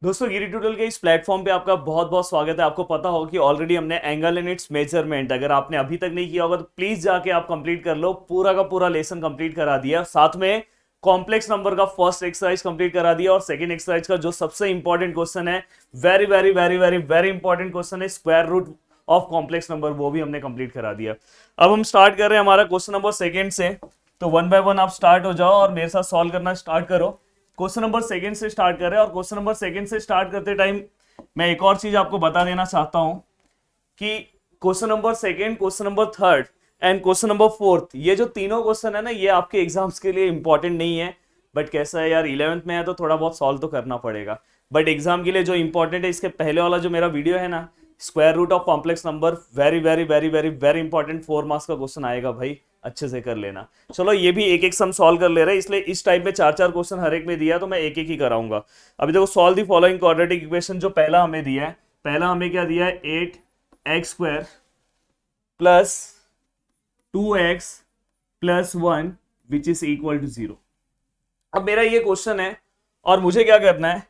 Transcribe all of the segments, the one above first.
दोस्तों गिरी ट्यूटोरियल के इस प्लेटफॉर्म पे आपका बहुत बहुत स्वागत है। आपको पता होगा कि ऑलरेडी हमने एंगल एंड इट्स मेजरमेंट, अगर आपने अभी तक नहीं किया होगा तो प्लीज जाके आप कंप्लीट कर लो। पूरा का पूरा लेसन कंप्लीट करा दिया, साथ में कॉम्प्लेक्स नंबर का फर्स्ट एक्सरसाइज कंप्लीट करा दिया और सेकंड एक्सरसाइज का जो सबसे इंपॉर्टेंट क्वेश्चन है, very very very very very important question है, square root of complex number, वो भी हमने कंप्लीट करा दिया। अब हम स्टार्ट कर रहे हैं हमारा क्वेश्चन नंबर सेकंड से। तो वन बाय वन आप स्टार्ट हो जाओ और मेरे साथ सॉल्व करना स्टार्ट करो। क्वेश्चन नंबर सेकंड से स्टार्ट कर रहे हैं और क्वेश्चन नंबर सेकंड से स्टार्ट करते टाइम मैं एक और चीज आपको बता देना चाहता हूं कि question number second, question number third and question number fourth, ये जो तीनों क्वेश्चन है ना, ये आपके एग्जाम्स के लिए इंपॉर्टेंट नहीं है। बट कैसा है यार, 11th में है तो थोड़ा बहुत सॉल्व तो करना पड़ेगा। बट एग्जाम के लिए जो इंपॉर्टेंट है, इसके पहले वाला जो मेरा वीडियो है ना, square root of complex number, very very very very very important, 4 marks का क्वेश्चन आएगा भाई, अच्छे से कर लेना। चलो ये भी एक एक सम सॉल्व कर ले रहे हैं, इसलिए इस टाइप में 4 4 क्वेश्चन हर एक में दिया है तो मैं एक एक ही कराऊंगा। अभी देखो, solve the following quadratic equation, जो पहला हमें दिया है, पहला हमें क्या दिया है, 8x² plus 2x plus 1 which is equal to 0। अब मेरा ये क्वेश्चन है और मुझे क्या करना है,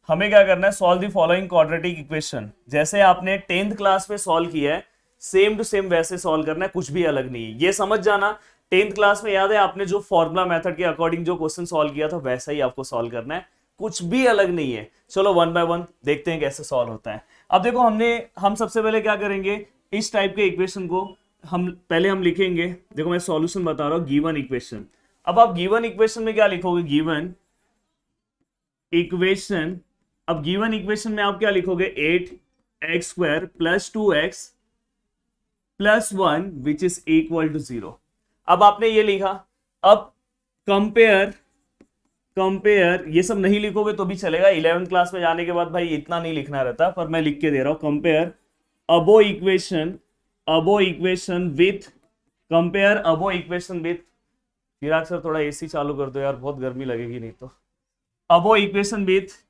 हमें क्या करना है, solve the following quadratic equation. जैसे आपने 10th क्लास में सॉल्व किया है, सेम टू सेम वैसे सॉल्व करना है, कुछ भी अलग नहीं है। ये समझ जाना, 10th क्लास में याद है आपने जो फॉर्मूला मेथड के अकॉर्डिंग जो क्वेश्चन सॉल्व किया था, वैसा ही आपको सॉल्व करना है, कुछ भी अलग नहीं है। चलो वन बाय वन देखते हैं कैसे सॉल्व होता है। अब देखो, हम सबसे पहले क्या करेंगे, इस टाइप के इक्वेशन को हम लिखेंगे। देखो मैं सॉल्यूशन बता रहा हूं, गिवन इक्वेशन। अब आप गिवन इक्वेशन में क्या लिखोगे, गिवन इक्वेशन। अब गिवन इक्वेशन में आप क्या लिखोगे, 8x² plus 2x plus 1 which is equal to 0। अब आपने ये लिखा। अब कंपेयर, ये सब नहीं लिखोगे तो भी चलेगा, 11th क्लास में जाने के बाद भाई इतना नहीं लिखना रहता, पर मैं लिख के दे रहा हूं। Compare above equation with, compare above equation with, Chirag sir थोड़ा एसी चालू कर दो यार, बहुत गर्मी लगेगी नहीं तो। Above equation with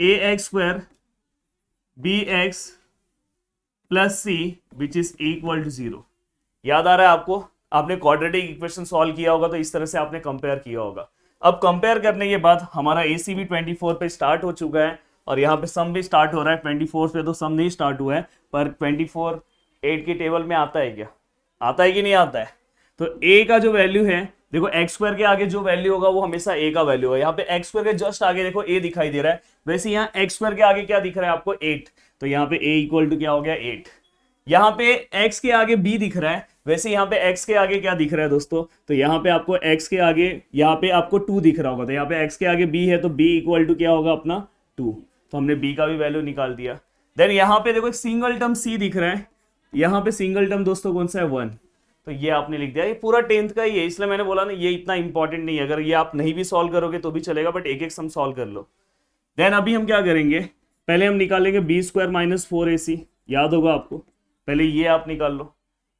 ax² bx plus c which is equal to 0। याद आ रहा है आपको, आपने क्वाड्रेटिक इक्वेशन सॉल्व किया होगा तो इस तरह से आपने कंपेयर किया होगा। अब कंपेयर करने के बाद हमारा एसी भी 24 पे स्टार्ट हो चुका है और यहाँ पे सम भी स्टार्ट हो रहा है। 24 पे तो सम नहीं स्टार्ट हुआ है, पर 24 8 की टेबल में आता है क्या, आता है कि नहीं आता है। तो a का जो वैल्यू है, देखो x² के आगे जो वैल्यू होगा वो हमेशा a का वैल्यू है। यहाँ पे x² के जस्ट आगे देखो a दिखाई दे रहा है, वैसे यहाँ x² के आगे क्या दिख रहा है आपको, 8। तो यहाँ पे a इक्वल टू क्या हो गया, 8। यहाँ पे x के आगे b दिख रहा है, वैसे यहाँ पे x के आगे क्या दिख रहा है दोस्तों, तो यहाँ पे आपको x के आगे, यहाँ पे आपको 2 दिख रहा होगा, तो यहाँ पे x के आगे b है तो b इक्वल टू क्या होगा अपना 2। तो हमने b का भी वैल्यू निकाल दिया। देन यहाँ पे देखो एक सिंगल टर्म c दिख रहा है, यहाँ पे सिंगल टर्म दोस्तों कौन सा है, 1। तो ये आपने लिख दिया। ये पूरा 10th का ही है, इसलिए मैंने बोला ना ये इतना इंपॉर्टेंट नहीं है। अगर ये आप नहीं भी सॉल्व करोगे तो भी चलेगा, बट एक एक सम सॉल्व कर लो। देन अभी हम क्या करेंगे, पहले हम निकालेंगे b² माइनस 4ac, याद होगा आपको, पहले ये आप निकाल लो।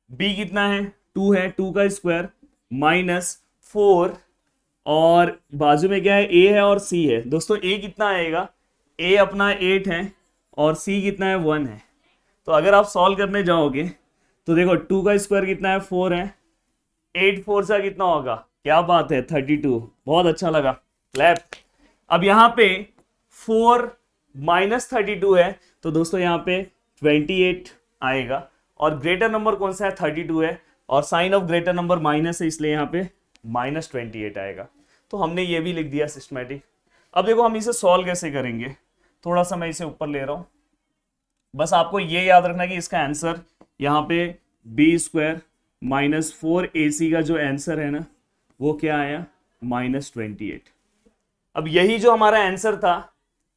b कितना है, 2 है, 2 का स्क्वायर माइनस 4, और बाजू में क्या है, a है और c है। दोस्तों a कितना आएगा, a अपना 8 है और c कितना है, 1 है। तो अगर आप सॉल्व करने जाओगे तो देखो 2 का स्क्वायर कितना है, 4 है, 8 4 सा कितना होगा, क्या बात है, 32। बहुत अच्छा लगा, क्लैप। अब यहाँ पे 4 माइनस 32 है, तो दोस्तों यहाँ पे 28 आएगा, और ग्रेटर नंबर कौन सा है, 32 है, और sign of greater number minus है, इसलिए यहाँ पे माइनस 28 आएगा। तो हमने ये भी लिख दिया सिस्टमैटिक। अब देखो हम इसे सॉल्व कैसे करेंगे, थोड़ा सा मैं इसे ऊपर ले रहा हूँ। बस आपको ये याद रखना कि इसका आंसर यहाँ पे b² माइनस 4ac का जो आंसर है ना, वो क्या आया, -28। अब यही जो हमारा आंसर था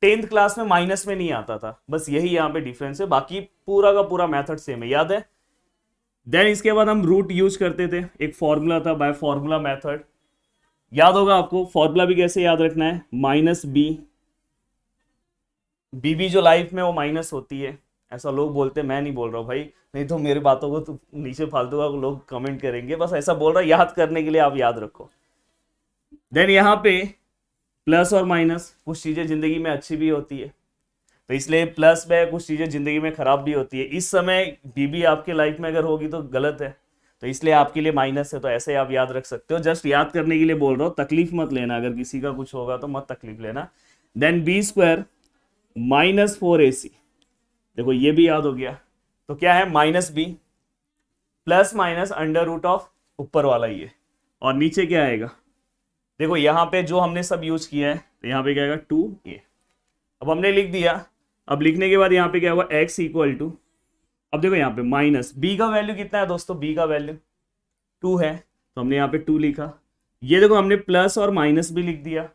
10th क्लास में माइनस में नहीं आता था, बस यही यहाँ पे डिफरेंस है, बाकी पूरा का पूरा मेथड सेम है, याद है। देन इसके बाद हम रूट यूज करते थे, एक फॉर्मूला था बाय फॉर्मूला मेथड, याद होगा आपको। फॉर्मूला भी कैसे याद रखना है, -b, बीबी जो लाइफ में वो माइनस होती है, ऐसा लोग बोलते हैं, मैं नहीं बोल रहा हूँ भाई, नहीं तो मेरी बातों को तो नीचे फालतू का लोग कमेंट करेंगे, बस ऐसा बोल रहा है, याद करने के लिए आप याद रखो। देन यहाँ पे प्लस और माइनस, कुछ चीजें जिंदगी में अच्छी भी होती है, तो इसलिए प्लस में, कुछ चीजें जिंदगी में खराब भी होती है। इस समय बीबी आपके लाइफ में अगर होगी तो गलत है, तो इसलिए आपके लिए माइनस है, तो ऐसे आप याद रख सकते हो। जस्ट याद करने के लिए बोल रहा हूँ, तकलीफ मत लेना, अगर किसी का कुछ होगा तो मत तकलीफ लेना। देन b² -4ac, देखो ये भी याद हो गया। तो क्या है -b plus minus under root of ऊपर वाला ये, और नीचे क्या आएगा, देखो यहाँ पे जो हमने सब यूज किया है, तो यहाँ पे क्या आएगा 2a। अब हमने लिख दिया। अब लिखने के बाद यहाँ पे क्या होगा, x इक्वल टू, अब देखो यहाँ पे माइनस b का वैल्यू कितना है दोस्तों, b का वैल्यू 2 है, तो हमने यहाँ पे 2 लिखा। ये देखो हमने प्लस और माइनस भी लिख दिया,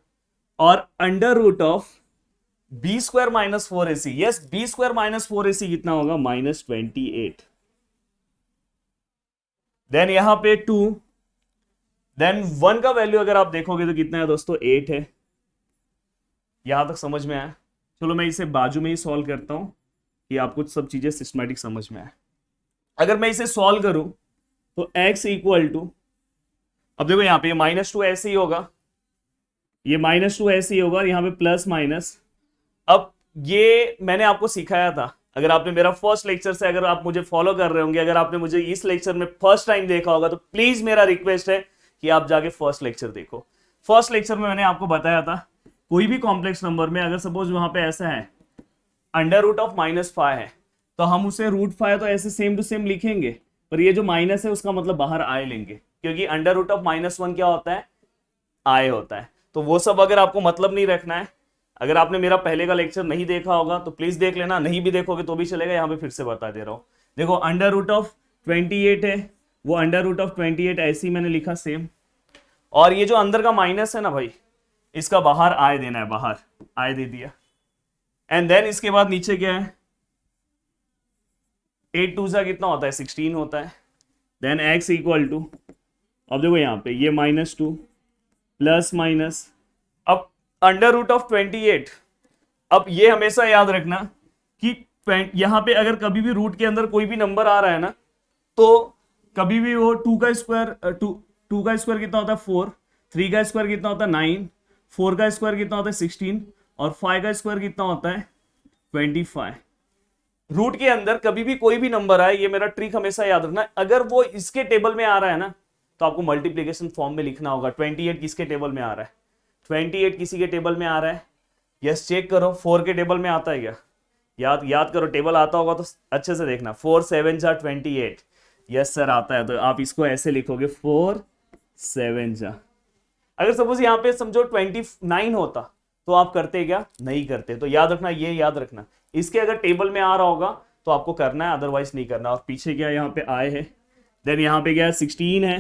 और under root of b² - 4ac, yes b² - 4ac कितना होगा, -28। देन यहां पे 2, देन 1 का वैल्यू अगर आप देखोगे तो कितना है दोस्तों, 8 है। यहां तक समझ में आया? चलो मैं इसे बाजू में ही सॉल्व करता हूं कि आपको सब चीजें सिस्टमैटिक समझ में आए। अगर मैं इसे सॉल्व करूं तो x इक्वल टू, अब देखो यहां पे -2 ऐसे ही होगा, ये -2 ऐसे ही होगा, और यहां पे प्लस माइनस। अब ये मैंने आपको सिखाया था, अगर आपने मेरा फर्स्ट लेक्चर से अगर आप मुझे फॉलो कर रहे होंगे, अगर आपने मुझे इस लेक्चर में फर्स्ट टाइम देखा होगा, तो प्लीज मेरा रिक्वेस्ट है कि आप जाके फर्स्ट लेक्चर देखो। फर्स्ट लेक्चर में मैंने आपको बताया था, कोई भी कॉम्प्लेक्स नंबर में अगर सपोज वहां पे ऐसा है अंडर रूट ऑफ -5 है, तो हम उसे √5 तो ऐसे सेम टू सेम लिखेंगे, पर ये जो माइनस है उसका मतलब बाहर आए लेंगे, क्योंकि अंडर रूट ऑफ -1 क्या होता है, आए होता है। तो वो सब अगर आपको मतलब नहीं रखना है, अगर आपने मेरा पहले का लेक्चर नहीं देखा होगा तो प्लीज देख लेना, नहीं भी देखोगे तो भी चलेगा, यहाँ पे फिर से बता दे रहा हूँ। देखो अंडर रूट ऑफ 28 है, वो अंडर रूट ऑफ 28 ऐसे ही मैंने लिखा सेम, और ये जो अंदर का माइनस है ना भाई, इसका बाहर आए देना है, बाहर आए दे दिया। एंड देन इसके बाद नीचे क्या है, 8 2 जा कितना होता है, 16 होता है। देन x इक्वल टू, अब देखो यहाँ पे ये -2 प्लस माइनस, अब अंडर रूट ऑफ 28, अब ये हमेशा याद रखना कि यहां पे अगर कभी भी रूट के अंदर कोई भी नंबर आ रहा है ना, तो कभी भी वो 2 का स्क्वायर, 2 का स्क्वायर कितना होता है 4, 3 का स्क्वायर कितना होता है 9, 4 का स्क्वायर कितना होता है 16, और 5 का स्क्वायर कितना होता है 25। रूट के अंदर कभी भी कोई भी नंबर आए, ये मेरा ट्रिक हमेशा याद रखना, अगर वो इसके टेबल में आ रहा है ना, तो आपको मल्टीप्लीकेशन फॉर्म में लिखना होगा। 28 किसके टेबल में आ रहा है, 28 किसी के टेबल में आ रहा है, यस चेक करो। 4 के टेबल में आता है क्या, याद करो, टेबल आता होगा तो अच्छे से देखना। 4 7 जा 28, यस सर आता है, तो आप इसको ऐसे लिखोगे 4 7 जा। अगर सपोज यहाँ पे समझो 29 होता तो आप करते क्या, नहीं करते। तो याद रखना, ये याद रखना, इसके अगर टेबल में आ रहा होगा तो आपको करना है, अदरवाइज नहीं करना। और पीछे क्या यहाँ पे आए है, देन यहाँ पे क्या है 16 है,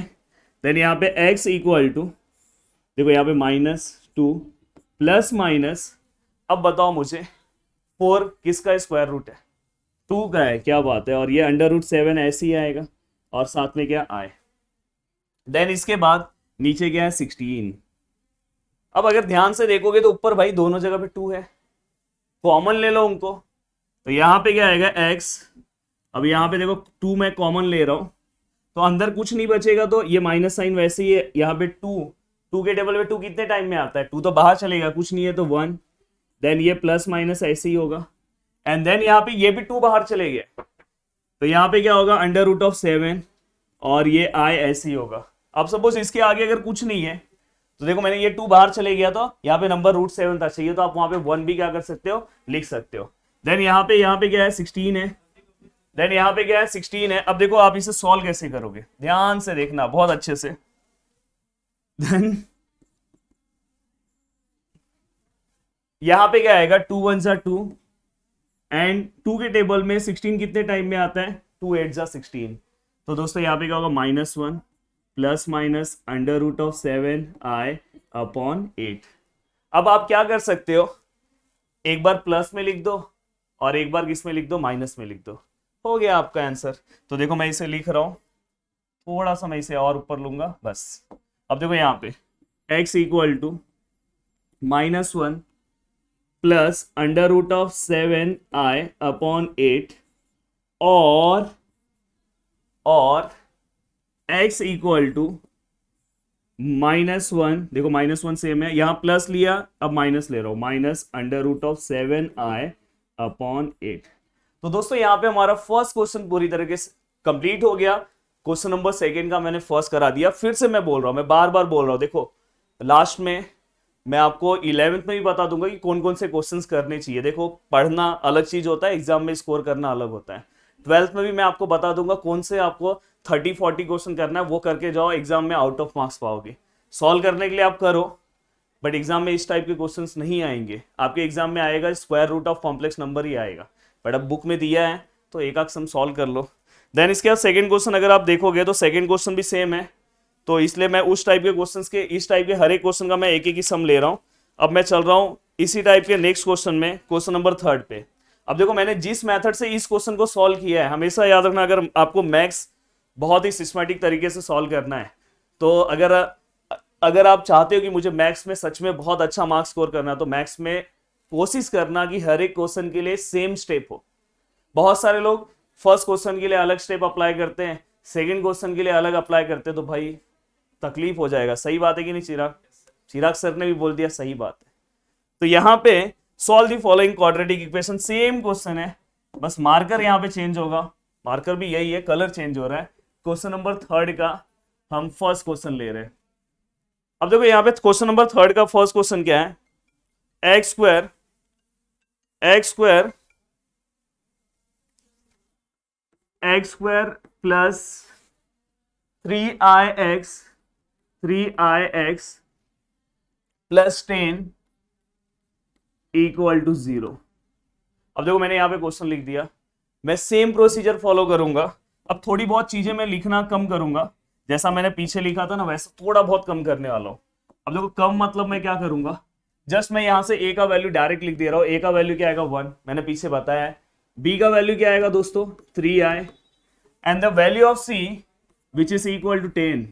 देन यहाँ पे x इक्वल टू, देखो यहाँ पे -2 प्लस माइनस, अब बताओ मुझे 4 किसका स्क्वायर रूट है, 2 का है, क्या बात है। और ये अंडर रूट 7 ऐसे ही आएगा, और साथ में क्या आए। देन इसके बाद नीचे क्या है 16। अब अगर ध्यान से देखोगे तो ऊपर भाई दोनों जगह पे 2 है, कॉमन ले लो उनको, तो यहाँ पे क्या आएगा x। अब यहाँ पे देखो 2 मैं कॉमन ले रहा हूं, तो अंदर कुछ नहीं बचेगा, तो ये माइनस साइन वैसे ही है। यहाँ पे 2 के टेबल पे 2 कितने टाइम में आता है, 2 तो बाहर चलेगा, कुछ नहीं है तो 1। देन ये प्लस माइनस ऐसे ही होगा, एंड देन यहाँ पे ये भी 2 बाहर चले गए, तो यहाँ पे क्या होगा अंडर रूट ऑफ 7, और ये i ऐसे ही होगा। अब सपोज इसके आगे अगर कुछ नहीं है, तो देखो मैंने ये 2 बाहर चले गया, तो यहाँ पे नंबर √7 था, चाहिए तो आप वहां पे 1 भी क्या कर सकते हो, लिख सकते हो। देन यहाँ पे क्या है 16 है, देन यहाँ पे क्या है 16 है। अब देखो आप इसे सॉल्व कैसे करोगे, ध्यान से देखना बहुत अच्छे से। देन यहाँ पे क्या आएगा 2 1 जा 2, एंड 2 के टेबल में 16 कितने टाइम में आता है, 2 8 जा 16। तो दोस्तों यहाँ पे क्या होगा -1 plus minus under root of 7i upon 8। अब आप क्या कर सकते हो, एक बार प्लस में लिख दो और एक बार किस में लिख दो, माइनस में लिख दो, हो गया आपका आंसर। तो देखो मैं इसे लिख रहा हूं, थोड़ा सा मैं इसे और ऊपर लूंगा बस। अब देखो यहाँ पे x equal to -1 plus under root of 7i upon 8, और x इक्वल टू -1, देखो -1 सेम है, यहां प्लस लिया अब माइनस ले रहा हूं, minus under root of 7i upon 8। तो दोस्तों यहाँ पे हमारा फर्स्ट क्वेश्चन पूरी तरीके से कंप्लीट हो गया। क्वेश्चन नंबर 2 का मैंने फर्स्ट करा दिया। फिर से मैं बोल रहा हूं, मैं बार बार बोल रहा हूं, देखो लास्ट में मैं आपको 11th में भी बता दूंगा कि कौन कौन से क्वेश्चंस करने चाहिए। देखो पढ़ना अलग चीज होता है, एग्जाम में स्कोर करना अलग होता है। 12th में भी मैं आपको बता दूंगा कौन से आपको 30-40 क्वेश्चन करना है, वो करके जाओ, एग्जाम में आउट ऑफ मार्क्स पाओगे। सॉल्व करने के लिए आप करो, बट एग्जाम में इस टाइप के क्वेश्चंस नहीं आएंगे। आपके एग्जाम में आएगा square root of complex number ही आएगा, बट अब बुक में दिया है तो एक आध सम सॉल्व कर लो। देन इसके बाद सेकंड क्वेश्चन अगर आप देखोगे तो सेकंड क्वेश्चन भी सेम है, तो इसलिए मैं उस टाइप के क्वेश्चंस के, इस टाइप के हर एक क्वेश्चन का मैं एक एक ही सम ले रहा हूं। अब मैं चल रहा हूं इसी टाइप के नेक्स्ट क्वेश्चन में, क्वेश्चन नंबर 3 पे। अब देखो मैंने जिस मेथड से इस क्वेश्चन को सॉल्व किया है, हमेशा याद रखना, अगर आपको मैथ्स बहुत ही सिस्टमैटिक तरीके से सॉल्व करना है, तो अगर आप चाहते हो कि मुझे मैथ्स में सच में बहुत अच्छा मार्क्स स्कोर करना है, तो मैथ्स में कोशिश करना कि हर एक क्वेश्चन के लिए सेम स्टेप हो। बहुत सारे लोग फर्स्ट क्वेश्चन के लिए अलग स्टेप अप्लाई करते हैं, सेकंड क्वेश्चन के लिए अलग अप्लाई करते हैं, तो भाई तकलीफ हो जाएगा। सही बात है कि नहीं चिराग सर ने भी बोल दिया, सही बात है। तो यहां पे solve the following quadratic equation, same question है, बस मार्कर यहां पे चेंज होगा, मार्कर भी यही है, कलर चेंज हो रहा है। क्वेश्चन नंबर 3 का हम फर्स्ट क्वेश्चन ले रहे हैं। अब देखो यहां पे क्वेश्चन नंबर 3 का फर्स्ट क्वेश्चन क्या है, x square plus 3ix plus 10 equal to 0। अब देखो मैंने यहां पे क्वेश्चन लिख दिया, मैं सेम प्रोसीजर फॉलो करूंगा। अब थोड़ी बहुत चीजें मैं लिखना कम करूंगा, जैसा मैंने पीछे लिखा था ना वैसा थोड़ा बहुत कम करने वाला हूं। अब देखो कम मतलब मैं क्या करूंगा, जस्ट मैं यहां से a का वैल्यू डायरेक्ट लिख दे रहा हूं। a का वैल्यू क्या आएगा 1, मैंने पीछे बताया है। b का वैल्यू क्या आएगा दोस्तों 3i, and the value of c which is equal to 10।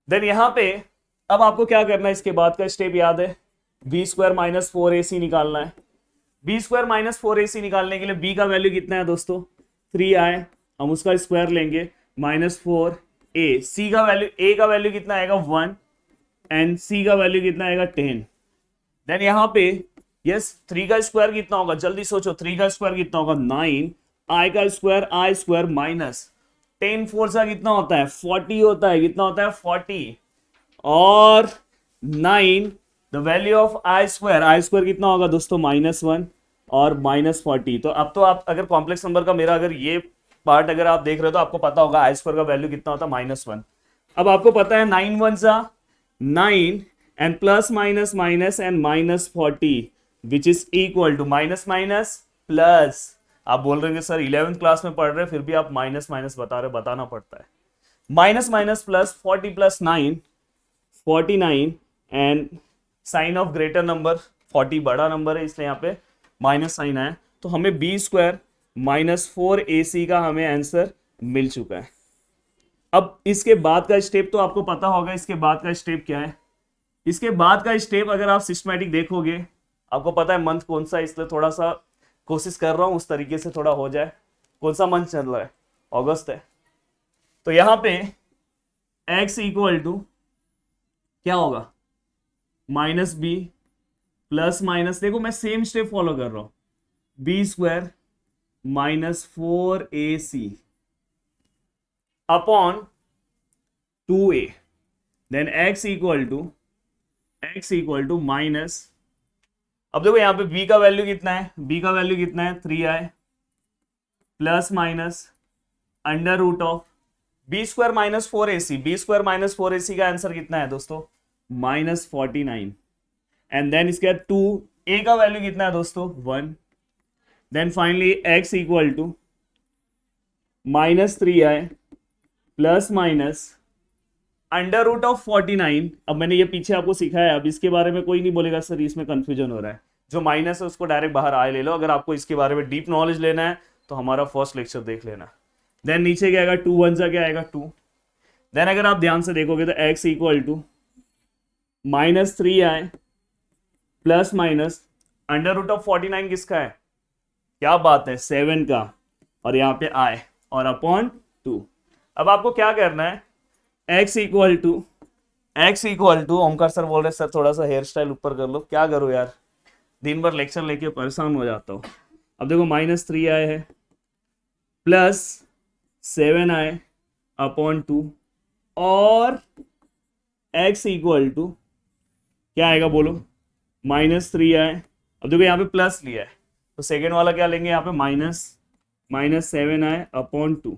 Then यहां पे अब आपको क्या करना है, इसके बाद का स्टेप याद है, b स्क्वायर माइनस 4ac निकालना है। b स्क्वायर माइनस 4ac निकालने के लिए b का वैल्यू कितना है दोस्तों 3i, हम उसका स्क्वायर लेंगे माइनस 4a। c का वैल्यू, a का वैल्यू कितना आएगा 1 एंड c का वैल्यू कितना आएगा 10। देन यहां पे यस 3 का स्क्वायर कितना होगा, जल्दी सोचो, 3 का स्क्वायर कितना होगा 9, i का स्क्वायर i स्क्वायर माइनस 10 4 का कितना होता है 40 होता है, कितना होता है 40, और 9 the value of i square कितना होगा दोस्तों -1 और -40। तो अब तो आप अगर कॉम्प्लेक्स नंबर का मेरा अगर ये पार्ट अगर आप देख रहे हो तो आपको पता होगा i स्क्वायर का वैल्यू कितना होता है -1। अब आपको पता है 9 1 जा 9 and plus minus minus and -40 which is equal to minus minus plus. आप बोल रहे हैं सर 11th क्लास में पढ़ रहे हैं फिर भी आप माइनस माइनस बता रहे, बताना पड़ता है। Minus minus plus 40 plus 9 49 and sign of greater number 40 बड़ा नंबर है इसलिए यहाँ पे माइनस साइन आया, तो हमें b स्क्वायर माइनस 4ac का हमें आंसर मिल चुका है। अब इसके बाद का स्टेप तो आपको पता होगा, इसके बाद का स्टेप क्या है। इसके बाद का स्टेप अगर आप सिस्टमैटिक देखोगे, आपको पता है मंथ कौन सा, इसलिए थोड़ा सा कोशिश कर रहा हूं उस तरीके से थोड़ा हो जाए। कौन सा मंथ चल रहा है, अगस्त है, तो यहां पे x इक्वल टू क्या होगा माइनस बी प्लस माइनस, देखो मैं सेम स्टेप फॉलो कर रहा हूं, b square minus 4ac upon 2a, then x equal to minus, अब देखो यहां पे b का वैल्यू कितना है, b का वैल्यू कितना है 3i plus minus under root of b square minus 4ac, b square minus 4ac का आंसर कितना है दोस्तों -49, एंड देन इसके बाद 2a का वैल्यू कितना है दोस्तों 1, then finally x equal to -3i plus minus under root of 49। अब मैंने ये पीछे आपको सिखाया, अब इसके बारे में कोई नहीं बोलेगा सर इसमें कंफ्यूजन हो रहा है, जो माइनस है उसको डायरेक्ट बाहर आए ले लो। अगर आपको इसके बारे में डीप नॉलेज लेना है तो हमारा फर्स्ट लेक्चर देख लेना। देन नीचे क्या आएगा 2 1 जा क्या आएगा 2, देन अगर आप ध्यान से देखोगे तो x equal to -3i plus minus under root of 49 किसका है, क्या बात है 7 का, और यहाँ पे i और अपॉन 2। अब आपको क्या करना है, x equal to Omkar sir बोल रहे सर थोड़ा सा हेयर स्टाइल ऊपर कर लो, क्या करो यार दिन भर लेक्चर लेके परेशान हो जाता हूँ। अब देखो -3i है प्लस 7i अपॉन 2 और x इक्वल टू क्या आएगा बोलो, -3 आए। अब देखो यहाँ पे प्लस लिया है तो सेकेंड वाला क्या लेंगे यहाँ पे -7 आए अपॉन 2।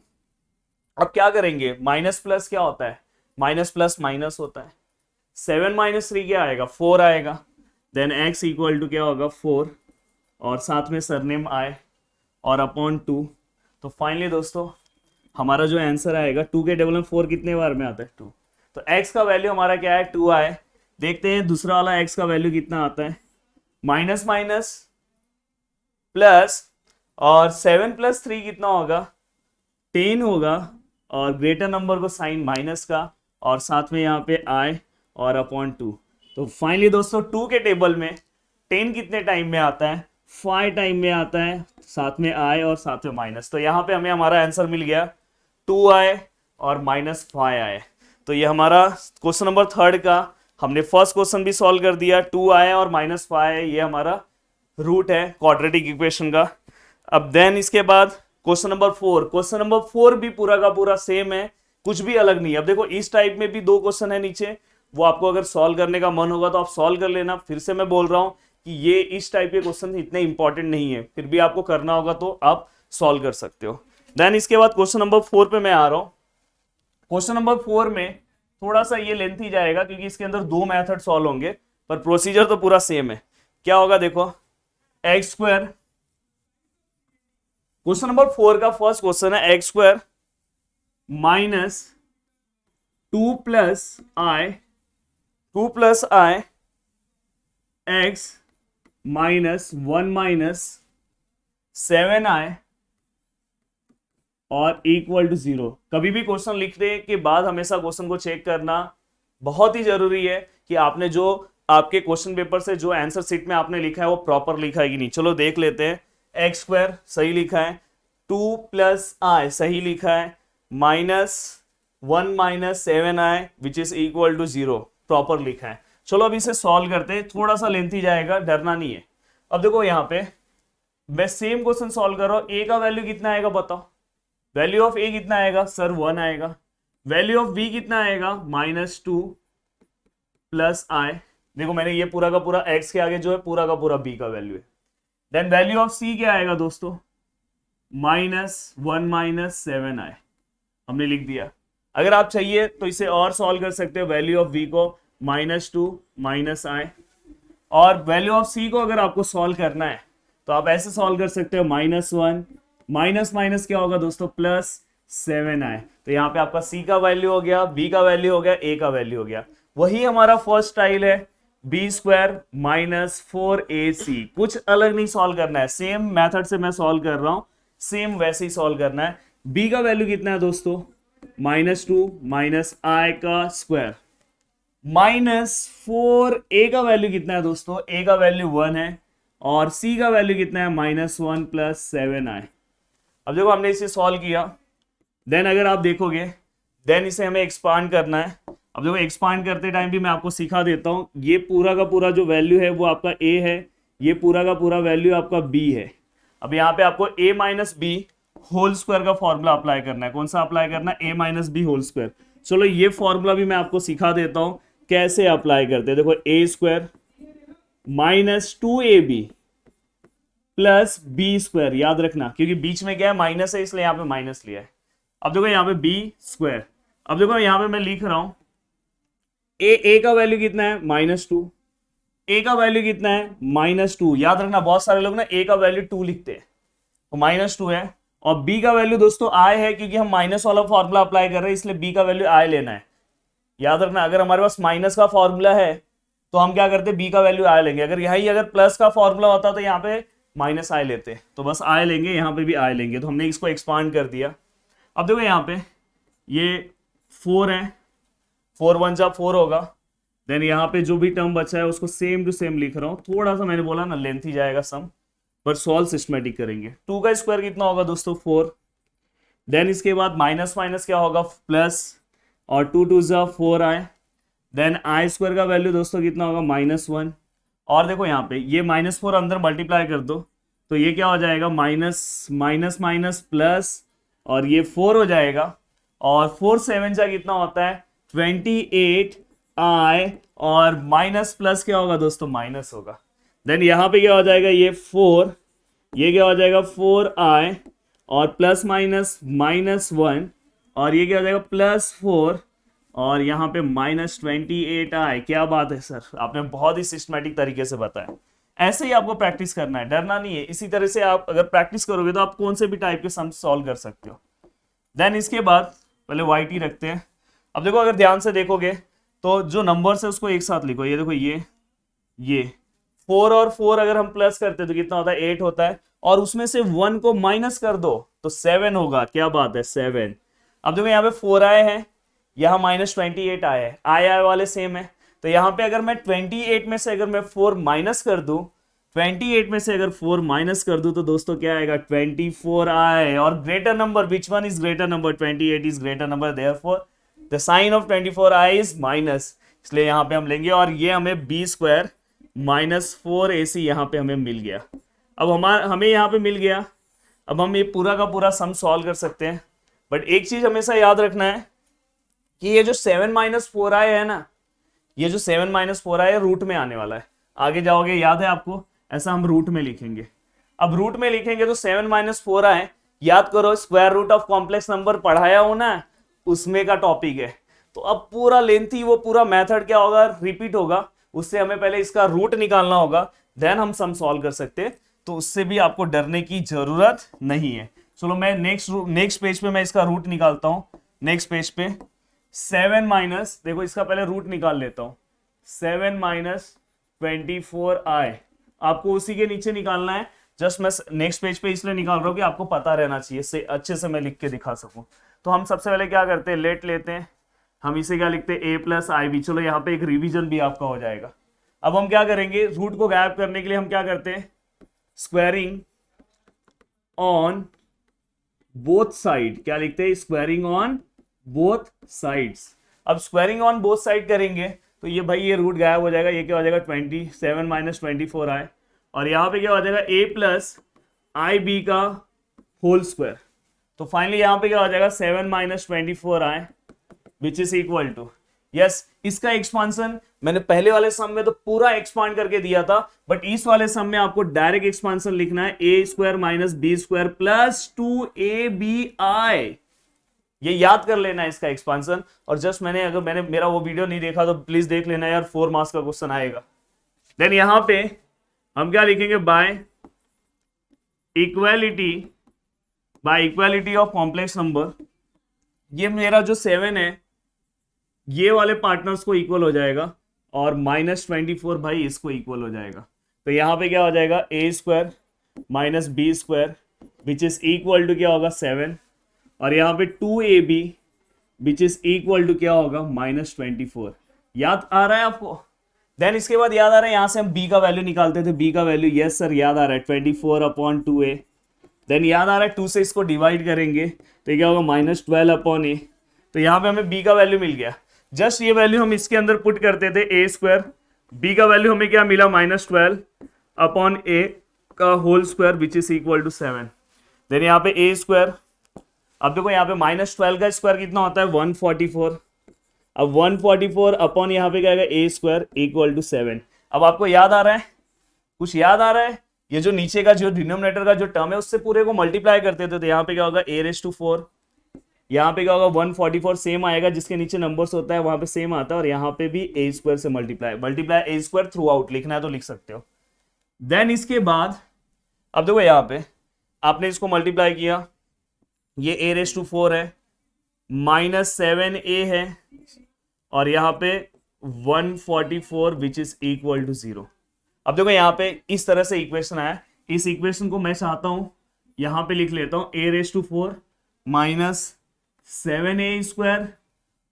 अब क्या करेंगे, माइनस प्लस क्या होता है, माइनस प्लस माइनस होता है। 7 - 3 क्या आएगा, 4 आएगा। देन x इक्वल टू क्या होगा 4 और साथ में सरनेम आए और अपॉन 2। तो फाइनली दोस्तों हमारा जो आंसर आएगा 2 के टेबल में 4 कितने बार में आता है 2, तो x का वैल्यू हमारा क्या है 2 आए। देखते हैं दूसरा वाला x का वैल्यू कितना आता है, माइनस माइनस प्लस और 7 + 3 कितना होगा 10 होगा और ग्रेटर नंबर को साइन माइनस का और साथ में यहाँ पे i और अपॉन 2। तो फाइनली दोस्तों 2 के टेबल में 10 कितने टाइम में आता है, 5 टाइम में आता है, साथ में i और साथ में माइनस। तो यहाँ पे हमें हमारा आंसर मिल गया 2i और -5i। तो ये हमारा क्वेश्चन नंबर 3 का हमने फर्स्ट क्वेश्चन भी सॉल्व कर दिया, 2i और -5i ये हमारा रूट है क्वाड्रेटिक इक्वेशन का। अब देन इसके बाद क्वेश्चन नंबर 4, क्वेश्चन नंबर 4 भी पूरा का पूरा सेम है, कुछ भी अलग नहीं है। अब देखो इस टाइप में भी 2 क्वेश्चन है नीचे, वो आपको अगर सॉल्व करने का मन होगा तो आप सॉल्व कर लेना। फिर से मैं बोल रहा हूं कि ये इस टाइप के क्वेश्चन इतने इंपॉर्टेंट नहीं है, फिर भी आपको करना होगा तो आप सॉल्व कर सकते हो। देन इसके बाद क्वेश्चन नंबर 4 पे मैं आ रहा हूं। क्वेश्चन नंबर 4 में थोड़ा सा ये लेंथी जाएगा क्योंकि इसके अंदर 2 मेथड सॉल्व होंगे, पर प्रोसीजर तो पूरा सेम है। क्या होगा देखो, x², क्वेश्चन नंबर 4 का फर्स्ट क्वेश्चन है x² -2 + i x -1 - 7i और इक्वल टू 0। कभी भी क्वेश्चन लिखने के बाद हमेशा क्वेश्चन को चेक करना बहुत ही जरूरी है कि आपने जो आपके क्वेश्चन पेपर से जो आंसर शीट में आपने लिखा है वो प्रॉपर लिखा है कि नहीं। चलो देख लेते हैं। x² सही लिखा है, 2 + i सही लिखा है, -1 - 7i which is equal to 0 proper लिखा है। चलो अब इसे सॉल्व करते हैं, थोड़ा सा लेंथी जाएगा, डरना नहीं है। अब देखो यहाँ पे मैं सेम क्वेश्चन सॉल्व कर रहा हूं, a का वैल्यू कितना आएगा बताओ, वैल्यू ऑफ a कितना आएगा सर 1 आएगा, वैल्यू ऑफ b कितना आएगा -2 + i। देखो मैंने ये पूरा का पूरा x के आगे जो है पूरा का पूरा b का वैल्यू है। देन वैल्यू ऑफ c क्या आएगा दोस्तों, -1 - 7i हमने लिख दिया। अगर आप चाहिए तो इसे और सॉल्व कर सकते हो, वैल्यू ऑफ v को -2 - i, और वैल्यू ऑफ c को अगर आपको सॉल्व करना है तो आप ऐसे सॉल्व कर सकते हो, -1 माइनस माइनस क्या होगा दोस्तों +7i। तो यहाँ पे आपका c का वैल्यू हो गया, b का वैल्यू हो गया, a का वैल्यू हो गया। वही हमारा फर्स्ट स्टाइल है, b² - 4ac। कुछ अलग नहीं सॉल्व करना है, सेम मेथड से मैं सॉल्व कर रहा हूं, सेम वैसे ही सॉल्व करना है। b का वैल्यू कितना है दोस्तों, -2 - i का स्क्वायर -4। a का वैल्यू कितना है दोस्तों, a का वैल्यू 1 है और c का वैल्यू कितना है -1 + 7i। अब देखो हमने इसे सॉल्व किया, देन अगर आप देखोगे देन इसे हमें एक्सपांड करना है। अब देखो एक्सपांड करते टाइम भी मैं आपको सिखा देता हूं, ये पूरा का पूरा जो वैल्यू है वो आपका a है, ये पूरा का पूरा वैल्यू आपका b है। अब यहाँ पे आपको a - b होल स्क्वायर का फॉर्मूला अप्लाई करना है। कौन सा अप्लाई करना है, a - b होल स्क्वायर। चलो ये फॉर्मूला भी मैं आपको सिखा देता हूं कैसे अप्लाई करते हैं। देखो a² - 2ab + b², याद रखना क्योंकि बीच में क्या है माइनस है, इसलिए यहाँ पे माइनस लिया है। अब देखो यहाँ पे b², अब देखो यहाँ पे मैं लिख रहा हूं a का वैल्यू कितना है -2, a का वैल्यू कितना है -2। याद रखना बहुत सारे लोग ना a का वैल्यू 2 लिखते हैं, तो -2 है, और b का वैल्यू दोस्तों i है, क्योंकि हम माइनस वाला फॉर्मूला अप्लाई कर रहे हैं इसलिए b का वैल्यू i लेना है। याद रखना अगर हमारे पास माइनस का फॉर्मूला है तो हम क्या करते हैं b का वैल्यू i लेंगे, अगर यही अगर प्लस का फॉर्मूला होता तो यहाँ पे -i लेते, तो बस i लेंगे, यहाँ पे भी i लेंगे। तो हमने इसको एक्सपांड कर दिया। अब देखो यहाँ पे ये 4 है, 4 × 1 = 4 होगा। देन यहाँ पे जो भी टर्म बचा है उसको सेम टू सेम लिख रहा हूँ, थोड़ा सा मैंने बोला ना लेंथी जाएगा सम, पर सॉल्व सिस्टमेटिक करेंगे। 2 का स्क्वायर कितना होगा दोस्तों 4। देन इसके बाद माइनस माइनस क्या होगा प्लस, और 2 × 2 = 4i। देन i² का वैल्यू दोस्तों कितना होगा -1, और देखो यहाँ पे ये -4 अंदर मल्टीप्लाई कर दो तो ये क्या हो जाएगा माइनस माइनस माइनस प्लस, और ये 4 हो जाएगा, और 4 × 7 कितना होता है 28 आई और माइनस प्लस क्या होगा दोस्तों, माइनस होगा। देन यहां पे क्या हो जाएगा, ये 4, ये क्या हो जाएगा 4i और प्लस माइनस -1 और ये क्या हो जाएगा +4 और यहाँ पे -28i। क्या बात है सर, आपने बहुत ही सिस्टमैटिक तरीके से बताया। ऐसे ही आपको प्रैक्टिस करना है, डरना नहीं है। इसी तरह से आप अगर प्रैक्टिस करोगे तो आप कौन से भी टाइप के सम सॉल्व कर सकते हो। देन इसके बाद पहले वाई रखते हैं। अब देखो अगर ध्यान से देखोगे तो जो नंबर्स है उसको एक साथ लिखो। ये देखो ये 4 और 4 अगर हम प्लस करते हैं तो कितना होता है, 8 होता है। और उसमें से 1 को माइनस कर दो तो 7 होगा। क्या बात है, 7। अब देखो यहाँ पे 4 आए हैं, यहाँ -28 आए हैं, आए वाले सेम है। तो यहाँ पे अगर मैं 28 में से अगर मैं 4 माइनस कर दूं, 28 में से अगर 4 माइनस कर दूं तो दोस्तों क्या आएगा, 24 आए। और greater number, which one is greater number, 28 is greater number, therefore the sign of 24i is minus, इसलिए यहाँ पे हम लेंगे। और ये हमें b² -4ac यहाँ पे हमें मिल गया। अब हमें यहाँ पे मिल गया। अब हम ये पूरा का पूरा सम सॉल्व कर सकते हैं। बट एक चीज हमेशा याद रखना है कि ये जो 7 - 4i है ना, ये जो 7 - 4i रूट में आने वाला है। आगे जाओगे याद है आपको, ऐसा हम रूट में लिखेंगे। अब रूट में लिखेंगे तो 7 - 4i, याद करो square root of complex number पढ़ाया हो ना, उसमें का टॉपिक है। तो अब पूरा लेंथी वो पूरा मेथड क्या होगा, रिपीट होगा। उससे हमें पहले इसका रूट निकालना होगा, देन हम सम सॉल्व कर सकते हैं। तो उससे भी आपको डरने की जरूरत नहीं है। चलो मैं नेक्स्ट पेज पे मैं इसका रूट निकालता हूं। नेक्स्ट पेज पे 7 माइनस, देखो इसका पहले रूट निकाल लेता हूं। 7 - 24i आपको उसी के नीचे निकालना है। जस्ट मैं नेक्स्ट पेज पे इसलिए निकाल रहा हूं कि आपको पता रहना चाहिए, इससे अच्छे से मैं लिख के दिखा सकूं। तो हम सबसे पहले क्या करते हैं, लेट लेते हैं। हम इसे क्या लिखते हैं, a + ib। चलो यहाँ पे एक रिवीजन भी आपका हो जाएगा। अब हम क्या करेंगे, रूट को गायब करने के लिए हम क्या करते हैं, स्क्वायरिंग ऑन बोथ साइड। क्या लिखते हैं, स्क्वायरिंग ऑन बोथ साइड्स। अब स्क्वायरिंग ऑन बोथ साइड करेंगे तो ये भाई ये रूट गायब हो जाएगा। ये क्या हो जाएगा 27 - 24i और यहाँ पे क्या हो जाएगा a + ib का होल स्क्वायर। तो फाइनली यहाँ पे क्या हो जाएगा 7 - 24i which is equal to, yes इसका एक्सपांसन मैंने पहले वाले सम में तो पूरा एक्सपांड करके दिया था, बट इस वाले सम में आपको डायरेक्ट एक्सपांसन लिखना है, a² - b² + 2abi। ये याद कर लेना है इसका एक्सपांसन। और जस्ट अगर मैंने मेरा वो वीडियो नहीं देखा तो प्लीज देख लेना यार, 4 मार्क्स का क्वेश्चन आएगा। देन यहां पे हम क्या लिखेंगे, by equality of complex number. ये मेरा जो 7 है ये वाले पार्टनर्स को इक्वल हो जाएगा और -24 भाई इसको इक्वल हो जाएगा। तो यहां पे क्या हो जाएगा, a² - b² which is equal to क्या होगा 7 और यहाँ पे 2ab which is equal to क्या होगा -24। याद आ रहा है आपको। देन इसके बाद याद आ रहा है, यहां से हम b का वैल्यू निकालते थे। b का वैल्यू, यस सर याद आ रहा है, 24/2a। देन याद आ रहा है 2 से इसको डिवाइड करेंगे तो क्या होगा -12/a। तो यहाँ पे हमें b का वैल्यू मिल गया। जस्ट ये वैल्यू हम इसके अंदर पुट करते थे, a²। b का वैल्यू हमें क्या मिला, -12/a का whole square which is equal to 7। Then यहाँ पे a²। अब देखो यहाँ पे -12 का स्क्वायर कितना होता है, 144। अब 144 अपॉन यहाँ पे क्या आएगा, a² इक्वल टू 7। अब आपको याद आ रहा है, कुछ याद आ रहा है, ये जो नीचे का जो डिनोमिनेटर का जो टर्म है उससे पूरे को मल्टीप्लाई करते थे। तो यहाँ पे क्या होगा a⁴, यहाँ पे क्या होगा 144 सेम आएगा, जिसके नीचे नंबर्स होता है वहां पे सेम आता है। और यहाँ पे भी a² से मल्टीप्लाई a² थ्रू आउट लिखना है तो लिख सकते हो। देन इसके बाद अब देखो यहाँ पे आपने इसको मल्टीप्लाई किया, ये a⁴ है, -7a है और यहाँ पे 144 विच इज इक्वल टू 0। अब देखो यहाँ पे इस तरह से इक्वेशन आया। इस इक्वेशन को मैं चाहता हूं यहां पे लिख लेता हूं, a⁴ -7a²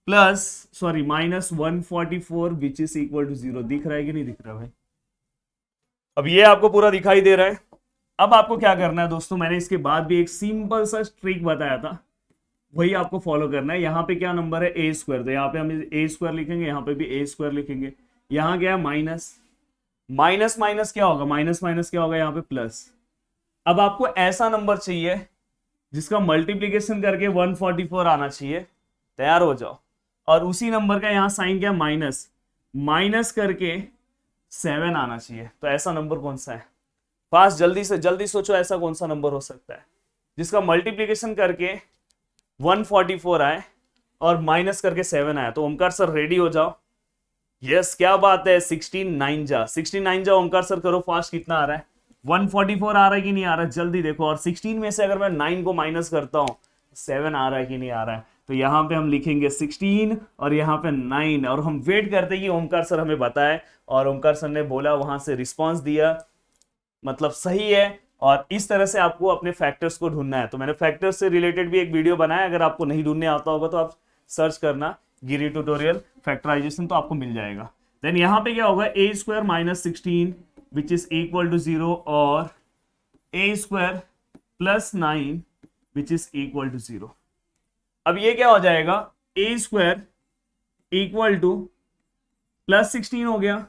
-144 which is equal to 0। दिख रहा है कि नहीं दिख रहा भाई? अब ये आपको पूरा दिखाई दे रहा है। अब आपको क्या करना है दोस्तों, मैंने इसके बाद भी एक सिंपल सा ट्रिक बताया था, वही आपको फॉलो करना है। यहाँ पे क्या नंबर है, a²। तो यहाँ पे हम a² लिखेंगे, यहाँ पे भी a² लिखेंगे। यहाँ क्या है माइनस माइनस क्या होगा, माइनस क्या होगा यहाँ पे प्लस। अब आपको ऐसा नंबर चाहिए जिसका मल्टीप्लीकेशन करके 144 आना चाहिए। तैयार हो जाओ। और उसी नंबर का यहाँ साइन क्या, माइनस। माइनस करके 7 आना चाहिए। तो ऐसा नंबर कौन सा है? फास्ट, जल्दी से जल्दी सोचो, ऐसा कौन सा नंबर हो सकता है जिसका मल्टीप्लीकेशन करके 144 आए और माइनस करके 7 आया? तो ओमकार सर रेडी हो जाओ। यस, क्या बात है, 16 9 जा, 16 9 जा। ओमकार सर करो फास्ट, कितना आ रहा है? 144 आ रहा है कि नहीं आ रहा है? जल्दी देखो। और 16 में से अगर मैं 9 को माइनस करता हूं, 7 आ रहा है कि नहीं आ रहा है? तो यहां पे हम लिखेंगे 16 और यहां पे 9, और हम वेट करते हैं कि ओमकार सर हमें बताए। और ओमकार सर ने बोला, वहां से रिस्पॉन्स दिया, मतलब सही है। और इस तरह से आपको अपने फैक्टर्स को ढूंढना है। तो मैंने फैक्टर्स से रिलेटेड भी एक वीडियो बनाया, अगर आपको नहीं ढूंढने आता होगा तो आप सर्च करना गिरी ट्यूटोरियल फैक्टराइजेशन, तो आपको मिल जाएगा। देन यहां पे क्या होगा? A square minus 16 which is equal to 0, और A square plus 9 which is equal to 0। अब ये क्या हो जाएगा? A square equal to plus 16 हो गया,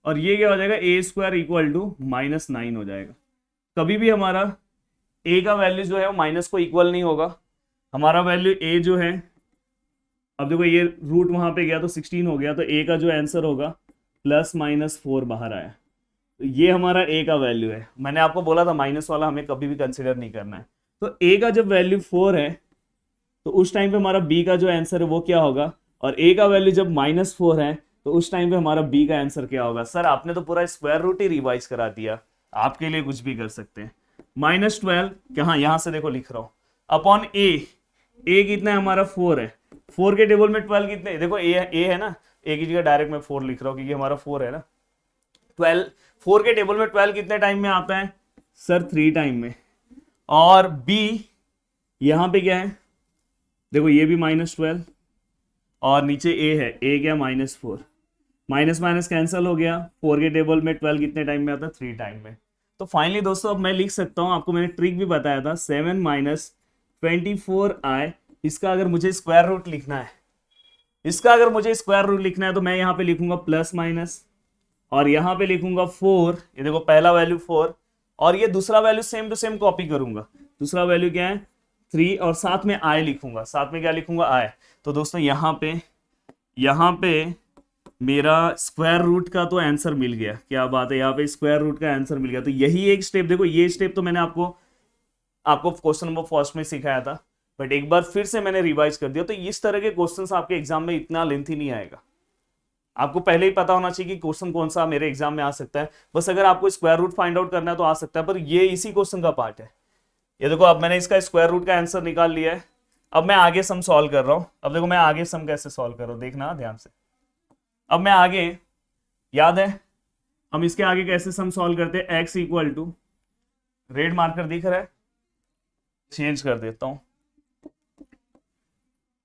और ये क्या हो जाएगा? A square equal to minus 9 हो जाएगा। कभी भी हमारा ए का वैल्यू जो है वो माइनस को इक्वल नहीं होगा। हमारा वैल्यू ए जो है, अब देखो ये रूट वहां पे गया तो 16 हो गया, तो ए का जो आंसर होगा प्लस माइनस 4 बाहर आया। तो ये हमारा ए का वैल्यू है। मैंने आपको बोला था माइनस वाला हमें कभी भी कंसिडर नहीं करना है। तो ए का जब वैल्यू 4 है तो उस टाइम पे हमारा बी का जो आंसर है वो क्या होगा? और ए का वैल्यू जब -4 है तो उस टाइम पे हमारा बी का आंसर क्या होगा? सर आपने तो पूरा स्क्वायर रूट ही रिवाइज करा दिया, आपके लिए कुछ भी कर सकते हैं। -12 कहाँ? यहां से देखो लिख रहा हूं, अपॉन ए कितना है हमारा? 4 है। 4 के टेबल में 12 कितने? देखो ए है ना, ए की जगह डायरेक्ट मैं 4 लिख रहा हूं क्योंकि हमारा 4 है ना। 4 के टेबल में 12 कितने टाइम में आता है? सर 3 टाइम में। और बी यहां पे क्या है? देखो ये भी -12, और नीचे ए है, ए क्या? -4। माइनस माइनस कैंसिल हो गया। 4 के टेबल में 12 कितने टाइम में आता है? 3 टाइम में। तो फाइनली दोस्तों अब मैं लिख सकता हूं, आपको मैंने ट्रिक भी बताया था, 7 - 24i। इसका अगर मुझे स्क्वायर रूट लिखना है, तो मैं यहाँ पे लिखूंगा प्लस माइनस, और यहाँ पे लिखूंगा 4। ये देखो पहला वैल्यू 4, और ये दूसरा value same to same copy करूंगा। दूसरा वैल्यू क्या है? 3, और साथ में आई लिखूंगा। साथ में क्या लिखूंगा? आई। तो दोस्तों यहाँ पे मेरा स्क्वायर रूट का तो आंसर मिल गया। क्या बात है, यहाँ पे स्क्वायर रूट का आंसर मिल गया। तो यही एक स्टेप, देखो ये स्टेप तो मैंने आपको क्वेश्चन नंबर फर्स्ट में सिखाया था, बट एक बार फिर से मैंने रिवाइज कर दिया। तो इस तरह के क्वेश्चंस आपके एग्जाम में इतना लेंथी नहीं आएगा। आपको पहले ही पता होना चाहिए कि क्वेश्चन कौन सा मेरे एग्जाम में आ सकता है। बस अगर आपको स्क्वायर रूट फाइंड आउट करना है तो आ सकता है, पर ये इसी क्वेश्चन का पार्ट है। ये देखो अब मैंने इसका स्क्वायर रूट का आंसर निकाल लिया है। अब मैं आगे सम सॉल्व कर रहा हूं। अब देखो मैं आगे सम कैसे सॉल्व कर रहा हूं, देखना ध्यान से। अब मैं आगे, याद है हम इसके आगे कैसे सम सॉल्व करते हैं? X equal to, red marker दिख रहा है, चेंज कर देता हूं।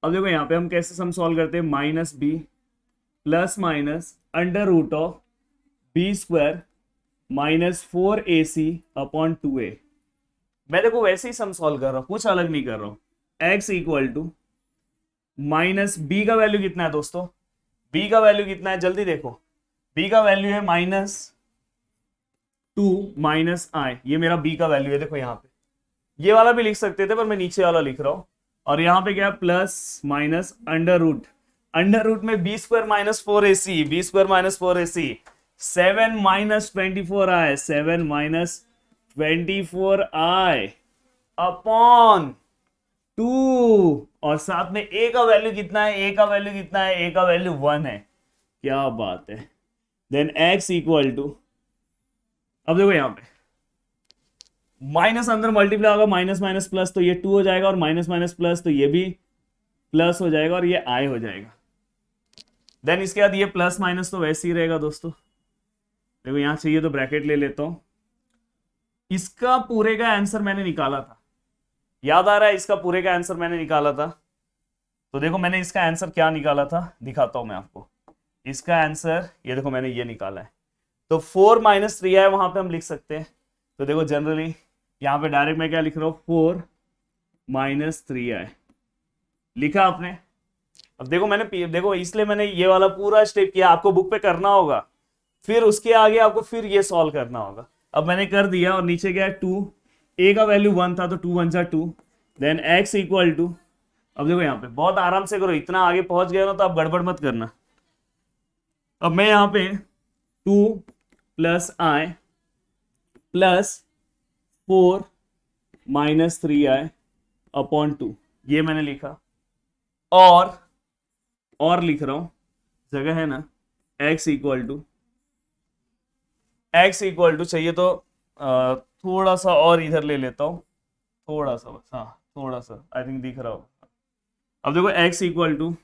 अब देखो यहां पे हम कैसे सम सॉल्व करते हैं? -b plus minus under root of b square -4ac upon 2a। मैं देखो वैसे ही सम सॉल्व कर रहा हूं, कुछ अलग नहीं कर रहा हूं। x equal to minus b का वैल्यू कितना है दोस्तों? b का वैल्यू कितना है? जल्दी देखो, b का वैल्यू है -2 माइनस i। ये मेरा b का वैल्यू है। देखो यहाँ पे ये वाला भी लिख सकते थे, पर मैं नीचे वाला लिख रहा हूं। और यहाँ पे क्या? प्लस माइनस अंडर रूट में b square -4ac, b square -4ac, 7 - 24i, 7 - 24i upon 2, और साथ में a का वैल्यू कितना है? a का वैल्यू 1 है। क्या बात है। देन x इक्वल टू, अब देखो यहां पे माइनस अंदर मल्टीप्लाई होगा, माइनस माइनस प्लस, तो ये 2 हो जाएगा, और माइनस माइनस प्लस तो ये भी प्लस हो जाएगा, और ये i हो जाएगा। देन इसके बाद ये प्लस माइनस तो वैसे ही रहेगा दोस्तों। देखो यहां चाहिए तो ब्रैकेट ले लेता हूं। इसका पूरे का आंसर मैंने निकाला था, याद आ रहा है? इसका पूरे का आंसर मैंने निकाला था। तो देखो मैंने इसका आंसर क्या निकाला था, दिखाता हूं मैं आपको। इसका आंसर ये देखो मैंने ये निकाला है। तो 4 - 3 है, वहां पे हम लिख सकते हैं। तो देखो जनरली यहां पे डायरेक्ट मैं क्या लिख रहा हूं? 4 - 3 है, लिखा आपने। अब देखो देखो इसलिए मैंने ये वाला पूरा स्टेप किया, आपको बुक पे करना होगा, फिर उसके आगे आपको फिर ये सॉल्व करना होगा। अब मैंने कर दिया, और नीचे क्या है? 2, a का वैल्यू 1 था तो 2 1 2। देन x इक्वल टू, अब देखो यहाँ पे बहुत आराम से करो, इतना आगे पहुंच गया ना तो आप गड़बड़ मत करना। अब मैं यहाँ पे 2 प्लस आई प्लस 4 माइनस 3i अपॉन 2 ये मैंने लिखा, और लिख रहा हूं, जगह है ना, x इक्वल टू चाहिए तो थोड़ा सा और इधर ले लेता हूं, थोड़ा सा बस, हाँ थोड़ा सा, आई थिंक दिख रहा होगा। अब देखो x इक्वल टू,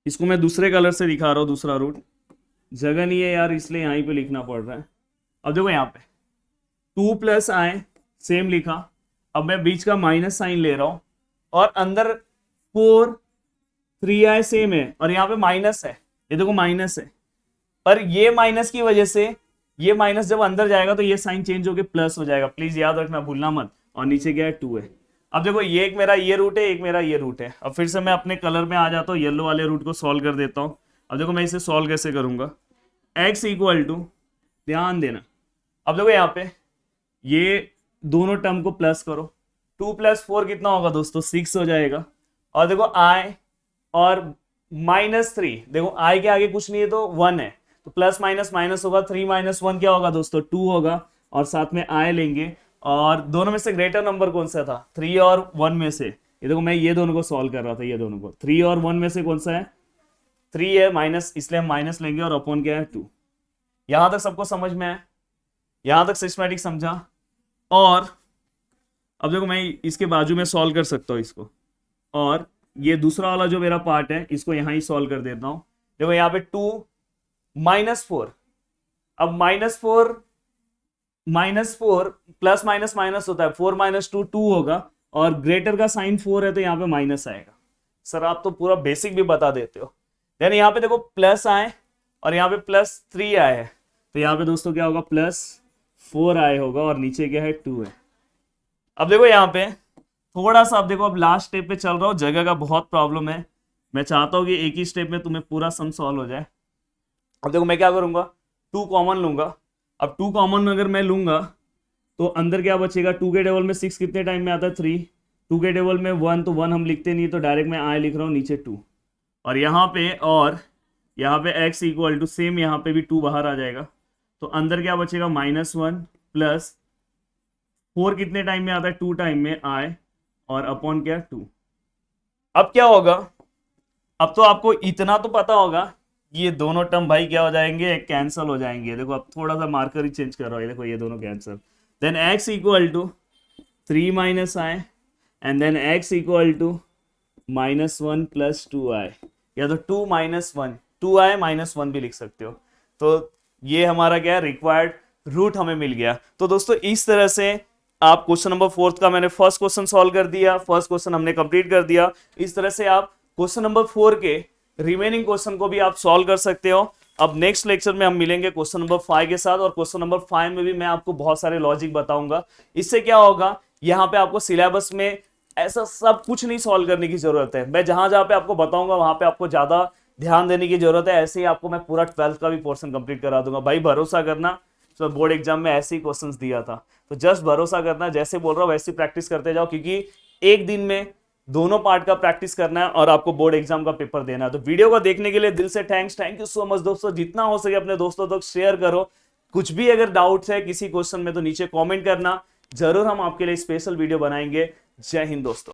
इसको मैं दूसरे कलर से दिखा रहा हूं, दूसरा रूट, जगह नहीं है यार इसलिए यहीं पे लिखना पड़ रहा है। अब देखो यहाँ पे 2 प्लस आई सेम लिखा, अब मैं बीच का माइनस साइन ले रहा हूं, और अंदर 4 3i सेम है, और यहाँ पे माइनस है, ये देखो माइनस है, पर ये माइनस की वजह से ये माइनस जब अंदर जाएगा तो ये साइन चेंज होके प्लस हो जाएगा, प्लीज याद रखना, भूलना मत। और नीचे क्या है 2 है। अब देखो ये एक मेरा ये रूट है, एक मेरा ये रूट है। अब फिर से मैं अपने कलर में आ जाता हूँ, येलो वाले रूट को सॉल्व कर देता हूँ। अब देखो मैं इसे सॉल्व कैसे करूंगा, x इक्वल टू, ध्यान देना, अब देखो यहाँ पे ये दोनों टर्म को प्लस करो, 2 प्लस 4 कितना होगा दोस्तों, 6 हो जाएगा। और देखो i और -3, देखो i के आगे कुछ नहीं है तो 1 है, तो प्लस माइनस माइनस होगा, 3 माइनस 1 क्या होगा दोस्तों, 2 होगा, और साथ में i लेंगे। और दोनों में से ग्रेटर नंबर कौन सा था, 3 और 1 में से, ये देखो मैं ये दोनों को सॉल्व कर रहा था, ये दोनों को, 3 और 1 में से कौन सा है, 3 है, माइनस, इसलिए हम माइनस लेंगे, और अपॉन क्या है 2। यहां तक सबको समझ में है, यहां तक सिस्टमैटिक समझा। और अब देखो मैं इसके बाजू में सॉल्व कर सकता हूं इसको, और ये दूसरा वाला जो मेरा पार्ट है इसको यहां ही सॉल्व कर देता हूं। देखो यहाँ पे 2 -4, अब -4 प्लस माइनस माइनस होता है, 4 - 2 2 होगा, और ग्रेटर का साइन 4 है तो यहाँ पे माइनस आएगा। सर आप तो पूरा बेसिक भी बता देते हो। देन यहाँ पे देखो प्लस आए, और यहाँ पे +3 आए है, तो यहाँ पे दोस्तों क्या होगा, +4 आए होगा, और नीचे क्या है 2 है। अब देखो यहाँ पे थोड़ा सा, अब देखो अब लास्ट स्टेप पे चल रहा हूँ, जगह का बहुत प्रॉब्लम है, मैं चाहता हूँ कि एक ही स्टेप में तुम्हें पूरा सम सॉल्व हो जाए। अब देखो मैं क्या करूंगा, 2 कॉमन लूंगा। अब 2 कॉमन अगर मैं लूंगा तो अंदर क्या बचेगा, 2 के टेबल में 6 कितने टाइम में आता है, 3, 2 के टेबल में 1, तो 1 हम लिखते नहीं, तो डायरेक्ट मैं आई लिख रहा हूँ, नीचे 2, और यहाँ पे x इक्वल टू सेम, यहाँ पे भी 2 बाहर आ जाएगा, तो अंदर क्या बचेगा, -1 प्लस 4 कितने टाइम में आता है, 2 टाइम में i, और अपॉन क्या 2। अब क्या होगा, अब तो आपको इतना तो पता होगा, ये दोनों टर्म भाई क्या हो जाएंगे, कैंसिल हो जाएंगे। देखो अब थोड़ा सा मार्कर ही चेंज कर रहा हूँ, देखो ये दोनों cancel. Then x equal to 3 - i, and then x equal to -1 plus 2i, या तो 2 - 1, 2i -1 भी लिख सकते हो। तो ये हमारा क्या है, रिक्वायर्ड रूट हमें मिल गया। तो दोस्तों इस तरह से आप क्वेश्चन नंबर 4 का मैंने फर्स्ट क्वेश्चन सॉल्व कर दिया, फर्स्ट क्वेश्चन हमने कंप्लीट कर दिया। इस तरह से आप क्वेश्चन नंबर 4 के रिमेनिंग क्वेश्चन को भी आप सॉल्व कर सकते हो। अब नेक्स्ट लेक्चर में हम मिलेंगे क्वेश्चन नंबर 5 के साथ, और क्वेश्चन नंबर 5 में भी मैं आपको बहुत सारे लॉजिक बताऊंगा। इससे क्या होगा, यहाँ पे आपको सिलेबस में ऐसा सब कुछ नहीं सॉल्व करने की जरूरत है, मैं जहां जहां पे आपको बताऊंगा वहां पे आपको ज्यादा ध्यान देने की जरूरत है। ऐसे ही आपको मैं पूरा 12th का भी पोर्शन कंप्लीट करा दूंगा, भाई भरोसा करना। तो बोर्ड एग्जाम में ऐसे ही क्वेश्चंस दिया था, तो जस्ट भरोसा करना, जैसे बोल रहा हूँ वैसे प्रैक्टिस करते जाओ, क्योंकि एक दिन में दोनों पार्ट का प्रैक्टिस करना है और आपको बोर्ड एग्जाम का पेपर देना है। तो वीडियो को देखने के लिए दिल से थैंक यू सो मच दोस्तों। जितना हो सके अपने दोस्तों तक शेयर करो। कुछ भी अगर डाउट्स है किसी क्वेश्चन में तो नीचे कमेंट करना, जरूर हम आपके लिए स्पेशल वीडियो बनाएंगे। जय हिंद दोस्तों।